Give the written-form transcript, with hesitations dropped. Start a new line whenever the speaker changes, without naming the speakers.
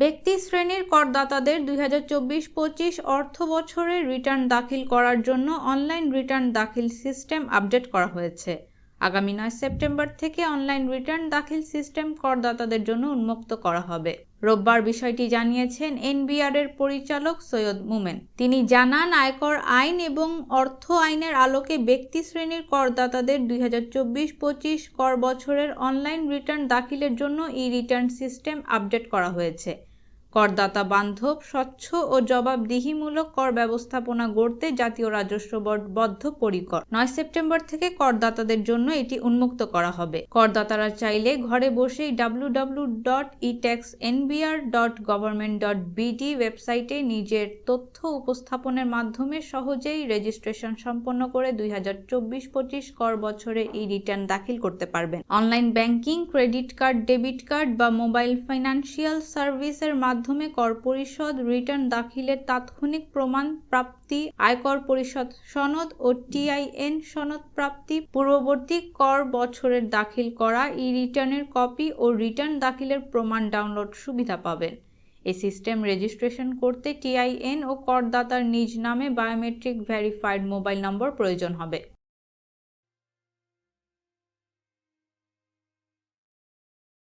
ব্যক্তি শ্রেণীর করদাতাদের 2024-25 অর্থ বছরের রিটার্ন দাখিল করার জন্য অনলাইন রিটার্ন দাখিল সিস্টেম আপডেট করা হয়েছে। আগামী 9 সেপ্টেম্বর থেকে অনলাইন রিটার্ন দাখিল সিস্টেম করদাতাদের জন্য উন্মুক্ত করা হবে। রোববার বিষয়টি জানিয়েছেন এনবিআর-এর পরিচালক সৈয়দ মোমেন। তিনি জানান, আয়কর আইন এবং অর্থ আইনের আলোকে ব্যক্তি শ্রেণীর করদাতাদের 2024-25 কর বছরের অনলাইন রিটার্ন দাখিলের জন্য ই-রিটার্ন সিস্টেম আপডেট করা হয়েছে। করদাতা বান্ধব, স্বচ্ছ ও জবাবদিহিমূলক কর ব্যবস্থাপনা গড়তে জাতীয় রাজস্ব বোর্ড বদ্ধপরিকর। 9 সেপ্টেম্বর থেকে করদাতাদের জন্য এটি উন্মুক্ত করা হবে। করদাতারা চাইলে ঘরে বসেই www.etaxnbr.government.bd ওয়েবসাইটে নিজের তথ্য উপস্থাপনের মাধ্যমে সহজেই রেজিস্ট্রেশন সম্পন্ন করে 2024-25 কর বছরে ই-রিটার্ন দাখিল করতে পারবেন। Online banking, credit card, debit card বা মোবাইল ফাইন্যান্সিয়াল সার্ভিসের মাধ্যমে কর পরিশোধ, রিটার্ন দাখিলের তাৎক্ষণিক প্রমাণ প্রাপ্তি, আয়কর পরিশোধ সনদ ও টিআইএন সনদ প্রাপ্তি, পূর্ববর্তী কর বছরের দাখিল করা ই-রিটার্নের কপি ও রিটার্ন দাখিলের প্রমাণ ডাউনলোড সুবিধা পাবেন। এই সিস্টেম রেজিস্ট্রেশন করতে টিআইএন ও করদাতার নিজ নামে বায়োমেট্রিক ভেরিফাইড মোবাইল নম্বর প্রয়োজন হবে।